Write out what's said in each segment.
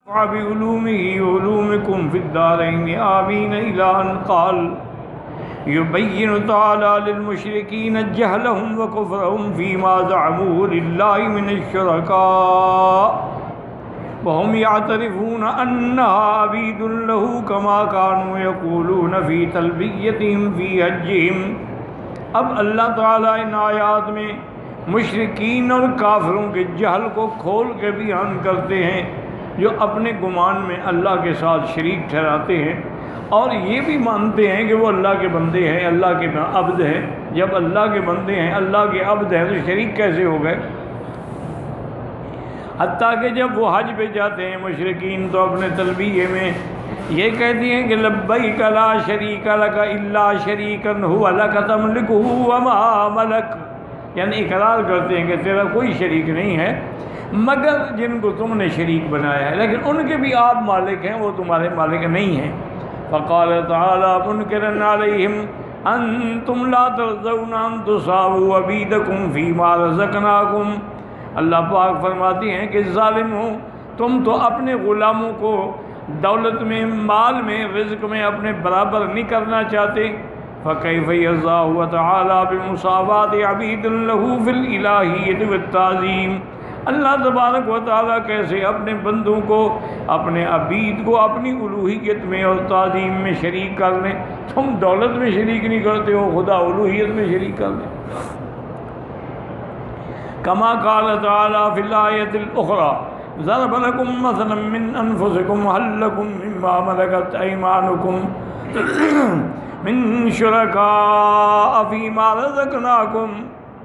بعلومه وعلومكم في الدارين آمين إلى أن قال يبين تعالى للمشركين جهلهم وكفرهم فيما زعموا لله من الشركاء وهم يعترفون أنها عبيد له كما كانوا يقولون في تلبيتهم في حجهم۔ اب اللہ تعالیٰ ان آیات میں مشرکین اور کافروں کے جہل کو کھول کے بیان کرتے ہیں، جو اپنے گمان میں اللہ کے ساتھ شریک ٹھہراتے ہیں اور یہ بھی مانتے ہیں کہ وہ اللہ کے بندے ہیں، اللہ کے عبد ہیں۔ جب اللہ کے بندے ہیں، اللہ کے عبد ہیں، تو شریک کیسے ہو گئے؟ حتیٰ کہ جب وہ حج پہ جاتے ہیں مشرکین تو اپنے تلبیہ میں یہ کہتی ہیں کہ لبیک لا شریک لک الا شریکا هو لک تملکہ وما ملک، یعنی اقرار کرتے ہیں کہ تیرا کوئی شریک نہیں ہے مگر جن کو تم نے شریک بنایا ہے، لیکن ان کے بھی آپ مالک ہیں، وہ تمہارے مالک نہیں ہیں۔ فقال تعالی منکرا علیہم انتم لا ترضون ان تساووا عبیدکم فیما رزقناکم۔ اللہ پاک فرماتی ہیں کہ ظالموں، تم تو اپنے غلاموں کو دولت میں، مال میں، رزق میں اپنے برابر نہیں کرنا چاہتے۔ فَكَيْفَ يَرْضَىٰ تَعَالَىٰ بِمُسَاوَاةِ عَبِيدٍ لَهُ فِي الْإِلَٰهِيَّةِ وَالتَّعْظِيمِ۔ اللہ تبارک و تعالیٰ کیسے اپنے بندوں کو، اپنے عبید کو اپنی الوہیت میں اور تعظیم میں شریک کر لیں؟ تم دولت میں شریک نہیں کرتے ہو، خدا الوہیت میں شریک کر لیں۔ کما قال تعالیٰ فی الآیۃ الأخریٰ ضرب لکم مثلا من انفسکم هل لکم مما ملکت ایمانکم من شرکاء فیما رزقناکم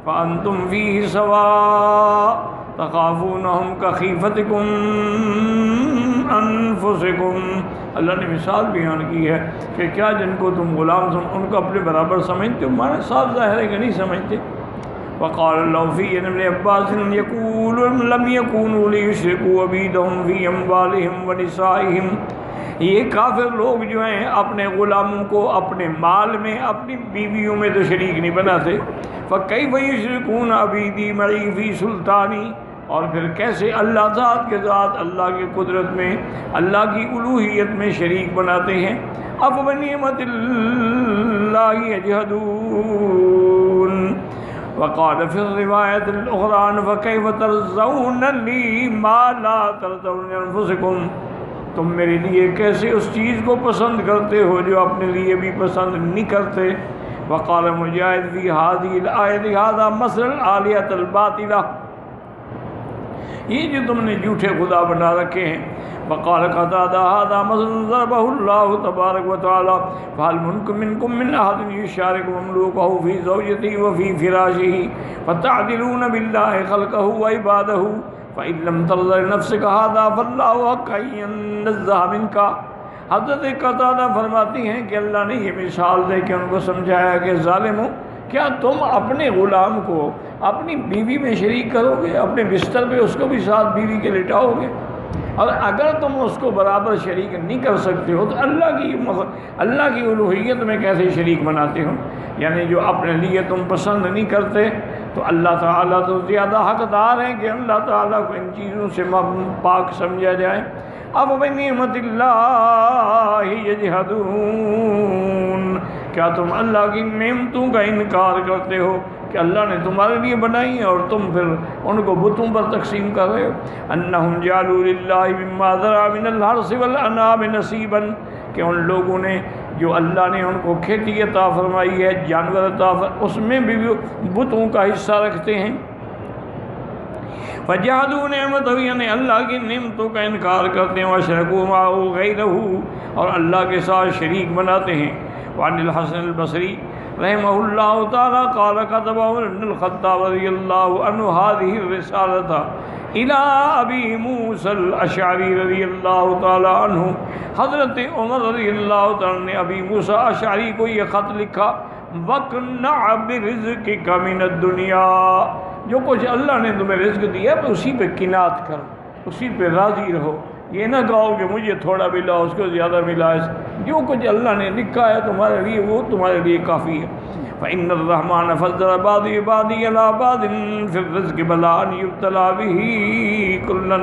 فانتم فیہ سواء تخافونہم کخیفتکم انفسکم۔ اللہ نے مثال بیان کی ہے کہ کیا جن کو تم غلام ان کو اپنے برابر سمجھتے ہو؟ مانا صاف ظاہر ہے کہ نہیں سمجھتے۔ وقال اللہ فی ابن عباس یقول لم یکونوا لیشرکوا عبیدہم فی اموالہم ونسائہم۔ یہ کافر لوگ جو ہیں اپنے غلاموں کو اپنے مال میں، اپنی بیویوں میں تو شریک نہیں بناتے۔ فَكَيْفَ يُشْرِكُونَ عَبِيدِي مَعِي فِي سُلْطَانِي، اور پھر کیسے اللہ ذات کے ذات، اللہ کی قدرت میں، اللہ کی الوہیت میں شریک بناتے ہیں۔ أَفَبِنِعْمَةِ اللَّهِ يَجْحَدُونَ۔ وقال فی الروایت الأخرى فَكَيْفَ تَرْضَوْنَ لِي مَا لَا تَرْضَوْنَ لِأَنفُسِكُمْ، تم میرے لیے کیسے اس چیز کو پسند کرتے ہو جو اپنے لیے بھی پسند نہیں کرتے۔ وقال مجاہد فی هذه الآیۃ هذا مثل الآلیۃ الباطلہ، یہ جو تم نے جھوٹے خدا بنا رکھے ہیں۔ وقال قتادہ هذا مثل ضربہ اللہ تبارک و تعالی فهل منکم من احد یشارک مملوکہ فی زوجتہ وفی فراشہ فتعدلون باللہ خلقہ وعبادہ فإن لم ترضى لنفسك هذا فالله حق أن ينزه منك۔ حضرت قتادہ فرماتی ہیں کہ اللہ نے یہ مثال دے کے ان کو سمجھایا کہ ظالموں، کیا تم اپنے غلام کو اپنی بیوی میں شریک کرو گے؟ اپنے بستر پہ اس کو بھی ساتھ بیوی کے لٹاؤ گے؟ اور اگر تم اس کو برابر شریک نہیں کر سکتے ہو تو اللہ کی الوہیت میں کیسے شریک بناتے ہو؟ یعنی جو اپنے لیے تم پسند نہیں کرتے تو اللہ تعالیٰ تو زیادہ حقدار ہیں کہ اللہ تعالیٰ کو ان چیزوں سے پاک سمجھا جائے۔ اب بنعمت اللہ یجحدون، کیا تم اللہ کی نعمتوں کا انکار کرتے ہو کہ اللہ نے تمہارے لیے بنائی ہیں اور تم پھر ان کو بتوں پر تقسیم کر رہے ہو؟ انہم جعلوا للہ مما ذرأ من الحرث والانعام نصیبا، کہ ان لوگوں نے جو اللہ نے ان کو کھیتی عطا فرمائی ہے، جانور عطا اس میں بھی بتوں کا حصہ رکھتے ہیں۔ فجحدوا نعمتہ، یعنی اللہ کی نعمتوں کا انکار کرتے ہیں، واشرکوا معہ غیرہ، اور اللہ کے ساتھ شریک بناتے ہیں۔ وعن الحسن البصری رحمہ اللہ تعالی قال كتب عمر بن الخطاب رضی اللہ عنہ هذه الرسالة الى ابی موسى الاشعری رضی اللہ تعالی عنہ۔ حضرت عمر رضی اللہ تعالی نے ابی موسیٰ اشعری کو یہ خط لکھا، وَقْنَعْ بِرِزْقِكَ مِنَ الدُّنْيَا، جو کچھ اللہ نے تمہیں رزق دیا ہے اسی پہ قناعت کرو، اسی پہ راضی رہو، یہ نہ کہو کہ مجھے تھوڑا ملا اس کو زیادہ ملا۔ جو کچھ اللہ نے لکھا ہے تمہارے لیے وہ تمہارے لیے کافی ہے۔ فإن الرحمن فضل بعض عباده على بعض في الرزق بلاء يبتلى به كلا.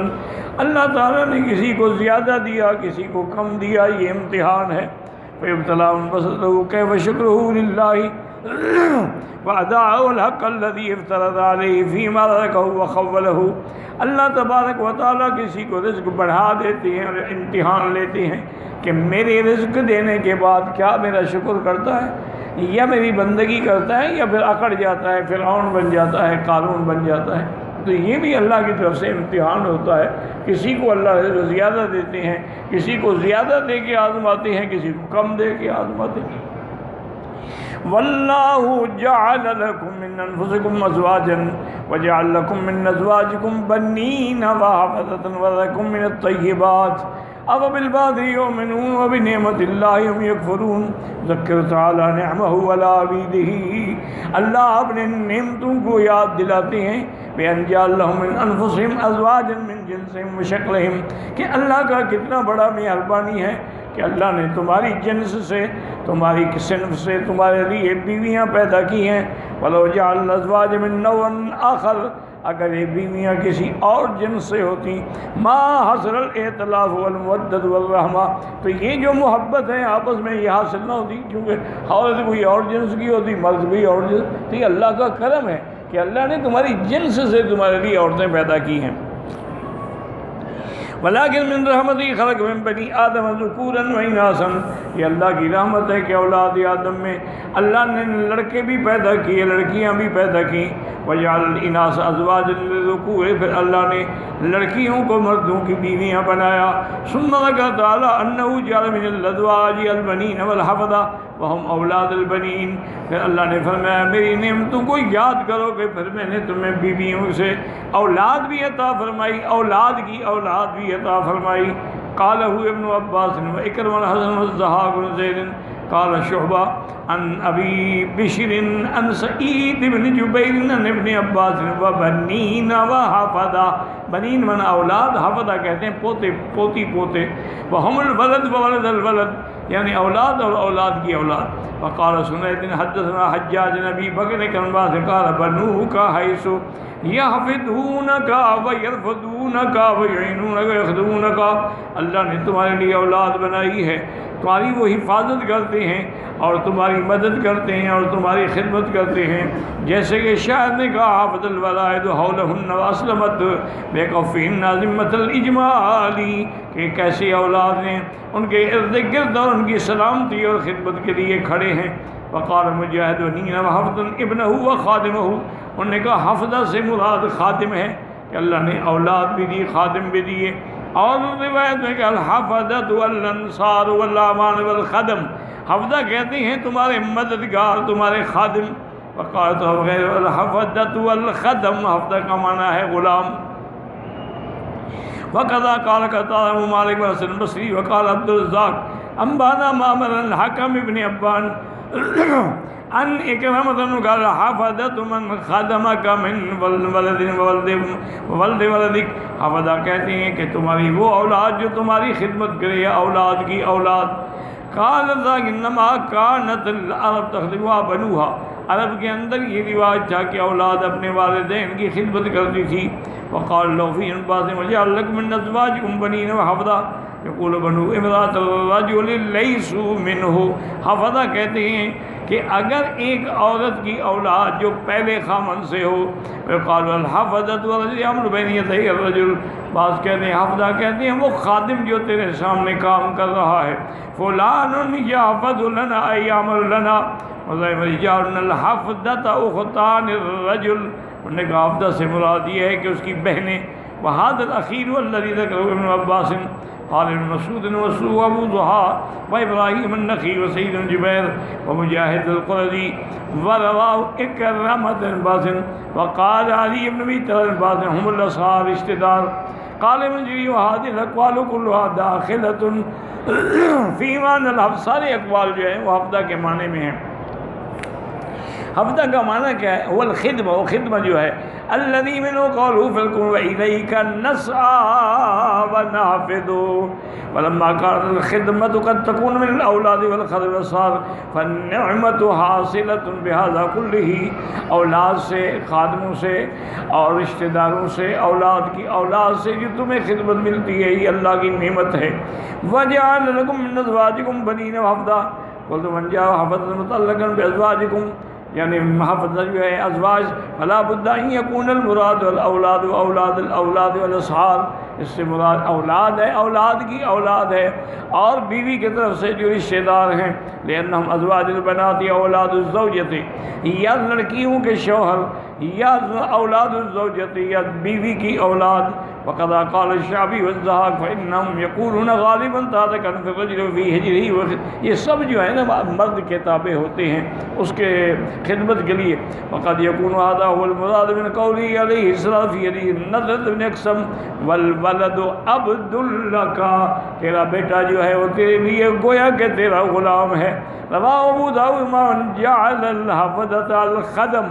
اللہ تعالیٰ نے کسی کو زیادہ دیا کسی کو کم دیا، یہ امتحان ہے. فيبتلى بصره كيف شكره لله وأداء الحق الذي افترض عليه فيما رزقه وخوله. اللہ تبارک و تعالیٰ کسی کو رزق بڑھا دیتے ہیں اور امتحان لیتے ہیں کہ میرے رزق دینے کے بعد کیا میرا شکر کرتا ہے یا میری بندگی کرتا ہے یا پھر اکڑ جاتا ہے، فرعون بن جاتا ہے، قارون بن جاتا ہے. تو یہ بھی اللہ کی طرف سے امتحان ہوتا ہے. کسی کو اللہ زیادہ دیتے ہیں، کسی کو زیادہ دے کے آزماتے ہیں، کسی کو کم دے کے آزماتے ہیں. واللہ جعل لکم من انفسکم ازواجا وجعل لکم من ازواجکم بنین وحفظة ورزقکم من الطیبات افبالباطل یؤمنون وبنعمت اللہ هم یکفرون. ذکر تعالی نعمہ علی عبیدہ. اللہ اپنے نعمتوں کو یاد دلاتے ہیں بأن جعل لهم من انفسهم ازواجا من جنسهم وشکلهم، کہ اللہ کا کتنا بڑا مہربانی ہے کہ اللہ نے تمہاری جنس سے، تمہاری صنف سے تمہارے لیے بیویاں پیدا کی ہیں. وَلَوْ جَعَلْنَا الْأَزْوَاجَ مِن نَوْعٍ آخر، اگر یہ بیویاں کسی اور جنس سے ہوتی، ما حصل الائتلاف والمودۃ والرحمہ، تو یہ جو محبت ہے آپس میں یہ حاصل نہ ہوتی، کیونکہ عورت کوئی اور جنس کی ہوتی، مرد کوئی اور جنس. تو یہ اللہ کا کرم ہے کہ اللہ نے تمہاری جنس سے تمہارے لیے عورتیں پیدا کی ہیں. ولیکن من رحمتی خلق من بنی آدم ذکورا و اناثا، یہ اللہ کی رحمت ہے کہ اولاد آدم میں اللہ نے لڑکے بھی پیدا کیے، لڑکیاں بھی پیدا کی. وجعل الاناث ازواجا للذکور، پھر اللہ نے لڑکیوں کو مردوں کی بیویاں بنایا. ثم ذکر تعالی انہ جعل من الازواج البنین والحفظہ وہم اولاد البنین. پھر اللہ نے فرمایا میری نعمتوں کو یاد کرو کہ پھر میں نے تمہیں بیویوں سے اولاد بھی عطا فرمائی، اولاد کی اولاد بھی عطا فرمائی. قالہ ابن عباس و اکرمہ الحسن والضحاک بن زید قال شعبہ عن ابی بشر عن سعید بن جبیر عن ابن عباس وبنین وحفظہ. بنین من اولاد، حفظہ کہتے ہیں پوتے پوتی پوتے. وہم الولد وولد الولد، یعنی اولاد اور اولاد کی اولاد. وقال سنید حدثنا حجاج نبی بکر کنباس قال بنوک حیث یحفظونک ویرفضونک ویعینونک ویخدمونک. اللہ نے تمہارے لیے اولاد بنائی ہے، تمہاری وہ حفاظت کرتے ہیں اور تمہاری مدد کرتے ہیں اور تمہاری خدمت کرتے ہیں. جیسے کہ شاعر نے کہا حافظ الولائد حولہن واسلمت بکفہن ذمۃ الاجمالی، کہ کیسی اولاد ہیں ان کے ارد گرد اور ان کی سلامتی اور خدمت کے لیے کھڑے ہیں. وقال مجاہد ونین وحفظ ابنہ وخادمہ، انہوں نے کہا حفظہ سے مراد خادم ہے کہ اللہ نے اولاد بھی دی، خادم بھی دیے. اور روایت میں کہ الحفظۃ والانصار والامان والخدم، حفظہ کہتے ہیں تمہارے مددگار، تمہارے خادم. وقال تو غیر الحفظۃ والخدم، حفظہ کا معنی ہے غلام. وقضا قال قتادہ مالک بن حسن بصری وقال عبد الرزاق انبانا معمر الحکم ابن ابان ان اکرمۃ قال حفظۃ من خدمک من ولد ولد ولدک. حفظہ کہتے ہیں کہ تمہاری وہ اولاد جو تمہاری خدمت کرے، یا اولاد کی اولاد. قال الرزاق انما كانت العرب تخدمها بنوها، عرب کے اندر یہ رواج تھا کہ اولاد اپنے والدین کی خدمت کرتی تھی. وقال لو فی انباس وجعل لكم من ازواجكم بنین وحفظہ یقول بنو امرأۃ الرجل لیسوا منہ. حفظہ کہتے ہیں کہ اگر ایک عورت کی اولاد جو پہلے خامن سے ہو، قالوا الحفظۃ والرجل یعمل بین یدی الرجل، بعض کہتے ہیں حفظہ کہتے ہیں وہ خادم جو تیرے سامنے کام کر رہا ہے. فلان یحفظ لنا ای یعمل لنا وَجَعَلْنَا الْحَفْظَةَ أُخْتَانِ الرَّجُلِ. انہوں نے کہا حفظہ سے مراد یہ ہے کہ اس کی بہنیں. وَهَذَا الْأَخِيرُ الَّذِي ذَكَرَهُ ابن عباس قال ابن مسعود وسوء ابو ضحى وابراهيم النخعي وسعيد بن جبير ومجاهد القرظي ورواه إكرمة بن عباس وقال علي بن ابي طلحة بن عباس هم الاصحاب اشتدار. قال ابن جرير وهذه الاقوال كلها داخلة في معنى الحفظ. سارے اقوال جو ہیں وہ حفظہ کے معنی میں ہیں. حفدہ کا معنی کیا ہے؟ وہ الخدمہ، وہ خدمہ جو ہے الذی منہ قولہ فلکم والیک نسعی ونحفظ ولما كانت الخدمة قد تكون من الاولاد والخدم والصار فالنعمة حاصلة بهذا كله، اولاد سے، خادموں سے اور رشتہ داروں سے، اولاد کی اولاد سے جو تمہیں خدمت ملتی ہے یہ اللہ کی نعمت ہے۔ وجعل لكم من ازواجكم بنین وحفظا، قلت من جاء حفظا متعلقا بازواجكم، یعنی حفظ جو ہے ازواج، فلا بد ان یکون المراد والاولاد واولاد الاولاد والاصحاب، اس سے مراد اولاد ہے، اولاد کی اولاد ہے، اور بیوی کی طرف سے جو رشتہ دار ہیں، لأنہم ازواج البنات یا اولاد الزوجۃ، یا لڑکیوں کے شوہر، یا اولاد الزوجۃ یا بیوی کی اولاد۔ وقد قال الشعبی والضحاک فإنهم يقولون غالبا تحت كنف الرجل في هجره، یہ سب جو ہے نا مرد کے تابع ہوتے ہیں اس کے خدمت کے لیے۔ وقد يكون هذا هو المراد من قوله عليه السلام في حديث نضرة بن اقسم والولد عبد لك، تیرا بیٹا جو ہے وہ تیرے لیے گویا کہ تیرا غلام ہے۔ رواه ابو داؤد من جعل الحفظة الخدم،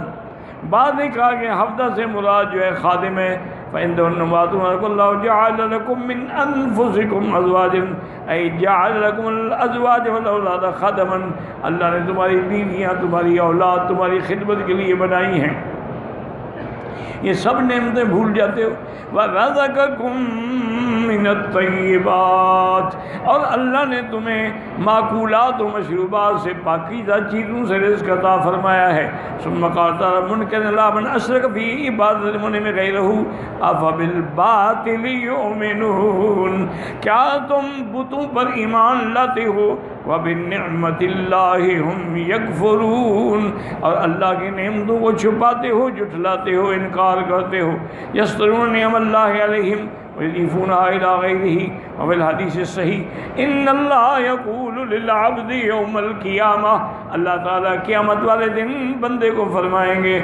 بعد نے کہا کہ حفظہ سے مراد جو ہے خادم ہے۔ فَإِنَّهُنَّ أُمَّهَاتٌ اللَّهُ جَعَلَ لَكُم مِّنْ أَنفُسِكُمْ أَزْوَاجًا، أي جَعَلَ لَكُمُ الْأَزْوَاجَ وَالْأَوْلَادَ خَدَمًا، اللہ نے تمہاری بیویاں، تمہاری اولاد تمہاری خدمت کے لیے بنائی ہیں۔ یہ سب نعمتیں بھول جاتے ہو۔ وَرَزَقَكُم مِّنَ الطَّيِّبَاتِ، اور اللہ نے تمہیں معقولات و مشروبات سے، پاکیزہ چیزوں سے رزق عطا فرمایا ہے۔ ثم قال تعالی منکرا علی من اشرک فی عبادۃ المنعم غیرہ افبالباطل یؤمنون، کیا تم بتوں پر ایمان لاتے ہو؟ وبنعمت اللہ ہم یکفرون، اور اللہ کی نعمتوں کو چھپاتے ہو، جھٹلاتے ہو، انکار کرتے ہو۔ یسترون نعم اللہ علیہم ویضیفونہا الی غیرہ، وفی الحدیث الصحیح ان اللہ یقول للعبد یوم القیامہ، اللہ تعالیٰ قیامت والے دن بندے کو فرمائیں گے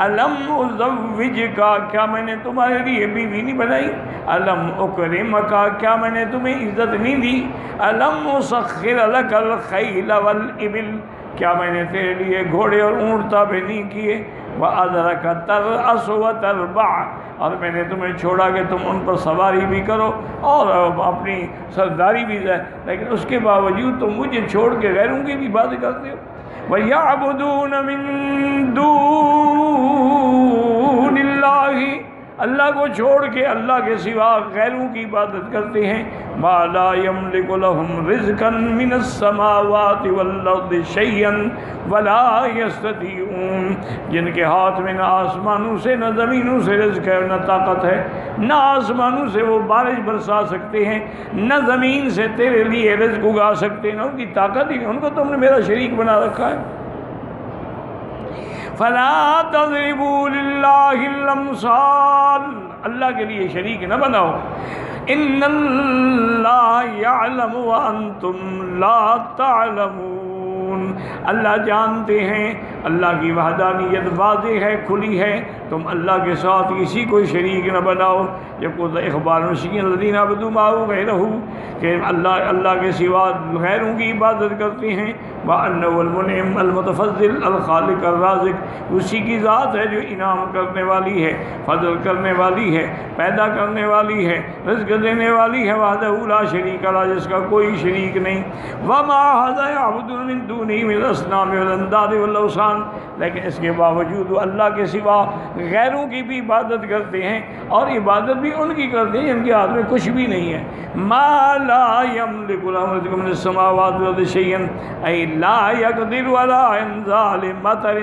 الم ازوجکا، کیا میں نے تمہارے لیے بیوی نہیں بنائی؟ الم اکرمکا، کیا میں نے تمہیں عزت نہیں دی؟ الم اسخر لک الخیل والابل، کیا میں نے تیرے لیے گھوڑے اور اونٹ تابع نہیں کیے؟ وَأَذَرَكَ تَرْأَسُ وَتَرْبَعُ، اور میں نے تمہیں چھوڑا کہ تم ان پر سواری بھی کرو اور اپنی سرداری بھی جائے، لیکن اس کے باوجود تم مجھے چھوڑ کے غیروں کی بھی بات کرتے ہو۔ وَيَعْبُدُونَ مِن دُونِ اللَّهِ، اللہ کو چھوڑ کے اللہ کے سوا غیروں کی عبادت کرتے ہیں۔ ما لا يملك لهم رزقا من السماوات والارض شيئا ولا يستطيعون، جن کے ہاتھ میں نہ آسمانوں سے نہ زمینوں سے رزق ہے، نہ طاقت ہے، نہ آسمانوں سے وہ بارش برسا سکتے ہیں، نہ زمین سے تیرے لیے رزق اگا سکتے ہیں، نہ ان کی طاقت ہی، ان کو تم نے میرا شریک بنا رکھا ہے۔ فلا تضربوا للہ الامثال، اللہ کے لیے شریک نہ بناؤ۔ ان اللہ یعلم وانتم لا تعلمون، اللہ جانتے ہیں، اللہ کی وحدانیت واضح ہے، کھلی ہے، تم اللہ کے ساتھ کسی کو شریک نہ بناؤ۔ جب کو اخبار مشکین الذین عبدوا معه غیرہ، کہ اللہ کے سوا غیروں کی عبادت کرتے ہیں۔ وَأَنَّهُ الْمُنْعِمُ الْمُتَفَضِّلُ الْخَالِقُ الرَّازِقُ، اسی کی ذات ہے جو انعام کرنے والی ہے، فضل کرنے والی ہے، پیدا کرنے والی ہے، رزق دینے والی ہے، وحدہ لا شریک لہ، جس کا کوئی شریک نہیں۔ وَمَا هَذَا يَعْبُدُونَ مِن دُونِهِ مِنَ الْأَصْنَامِ وَالْأَنْدَادِ وَالْأَوْثَانِ، لیکن اس کے باوجود وہ اللہ کے سوا غیروں کی بھی عبادت کرتے ہیں، اور عبادت بھی ان کی کرتے ہیں جن کے ہاتھ میں کچھ بھی نہیں ہے۔ ما لا يملك لهم رزق من السماوات والارض شيئا، اي لا يقدر على انزال مطر،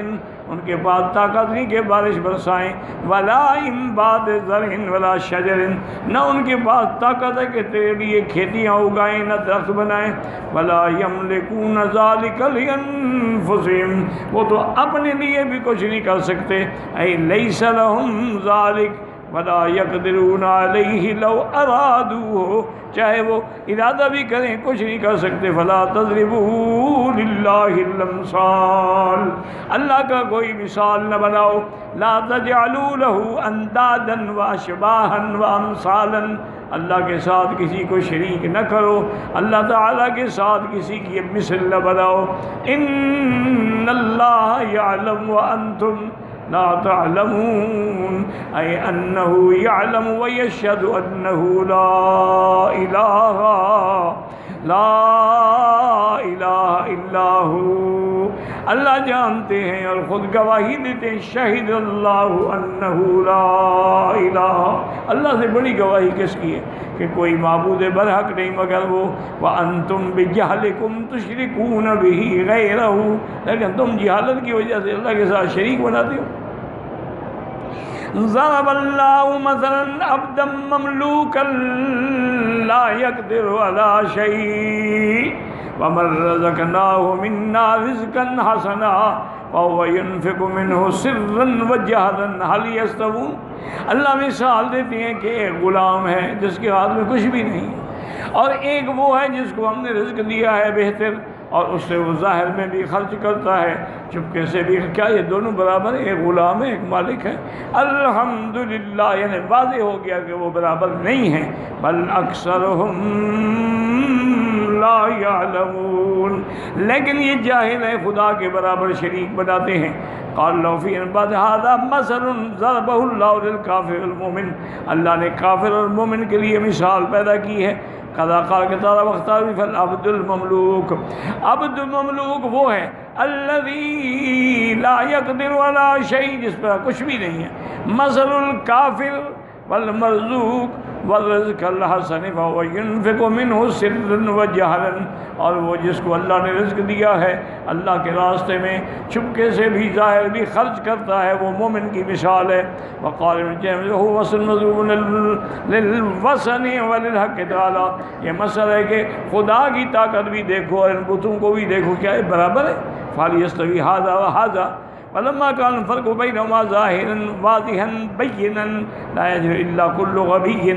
ان کے پاس طاقت نہیں کہ بارش برسائیں، ولا انبات زرع ولا شجر، نہ ان کے پاس طاقت ہے کہ تیرے لیے کھیتیاں اگائیں، نہ درخت بنائیں، ولا يملكون ذلك لانفسهم، وہ تو اپنے لیے بھی کچھ نہیں کر سکتے۔ اي ليس لهم ذلك، ولا يقدرون علیہ لو ارادوہ، چاہے وہ ارادہ بھی کریں کچھ نہیں کر سکتے۔ فلا تضربوا للہ الامثال، اللہ کا کوئی مثال نہ بناؤ۔ لا تجعلوا له اندادا واشباہا وامثالا، اللہ کے ساتھ کسی کو شریک نہ کرو، اللہ تعالیٰ کے ساتھ کسی کی مثل نہ بناؤ۔ ان اللہ یعلم وانتم لا تعلمون، اے انہ یعلم ویشہد انہ لا الہ الا ہو، اللہ جانتے ہیں اور خود گواہی دیتے ہیں، شہد اللہ انہ لا الہ، اللہ سے بڑی گواہی کس کی ہے کہ کوئی معبود برحق نہیں مگر وہ، وانتم بجہلکم تشرکون بہ غیرہ، لیکن تم جہالت کی وجہ سے اللہ کے ساتھ شریک بناتے ہو۔ ضرب اللہ مثلا عبدا مملوکا لا يقدر على شيء ومن رزقناه منا رزقا حسنا فهو ينفق منه سرا وجهرا هل يستوون، اللہ مثال دیتے ہیں کہ ایک غلام ہے جس کے ہاتھ میں کچھ بھی نہیں ہے، اور ایک وہ ہے جس کو ہم نے رزق دیا ہے بہتر، اور اس سے وہ ظاہر میں بھی خرچ کرتا ہے، چپکے سے بھی۔ کیا یہ دونوں برابر ہیں؟ ایک غلام ہے ایک مالک ہے؟ الحمدللہ، یعنی واضح ہو گیا کہ وہ برابر نہیں ہیں۔ بل اکثرہم لا یعلمون، لیکن یہ جاہل ہے، خدا کے برابر شریک بناتے ہیں۔ قال لو فی بعد هذا مثل ضربہ اللہ للکافر والمؤمن، اللہ نے کافر اور مومن کے لیے مثال پیدا کی ہے۔ قضا قال کے تعالیٰ وختار فالعبد المملوک، عبد مملوک وہ ہے الذی لا یقدر علی شیء، جس پر کچھ بھی نہیں ہے۔ مثل الکافر والمرزوق والرزق الحسن فهو ينفق منه سرا وجهرا، اور وہ جس کو اللہ نے رزق دیا ہے اللہ کے راستے میں چھپکے سے بھی ظاہر بھی خرچ کرتا ہے، وہ مومن کی مثال ہے۔ وقال هو وصل مضروب للوثن وللحق تعالی، یہ مسئلہ ہے کہ خدا کی طاقت بھی دیکھو اور ان بتوں کو بھی دیکھو، کیا یہ برابر ہے؟ فَلْيَسْتَوِي هَذَا وَهَذَا فلما كان الفرق بينهما ظاهرا واضحا بينا لا يجهل الا كل غبي،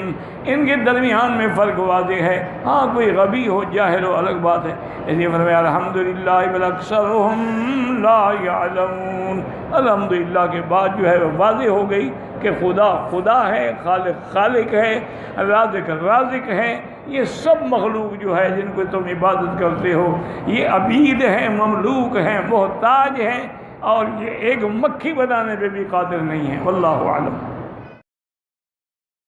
ان کے درمیان میں فرق واضح ہے، ہاں کوئی غبی ہو جاہل ہو الگ بات ہے۔ اس لیے فرمایا الحمدللہ بل اکثرهم لا يعلمون، الحمدللہ کے بعد جو ہے واضح ہو گئی کہ خدا خدا ہے، خالق خالق ہے، رازق رازق ہے۔ یہ سب مخلوق جو ہے جن کو تم عبادت کرتے ہو یہ عبید ہیں، مملوک ہیں، محتاج ہیں، اور یہ ایک مکھی بنانے پہ بھی قادر نہیں ہے۔ واللہ اعلم۔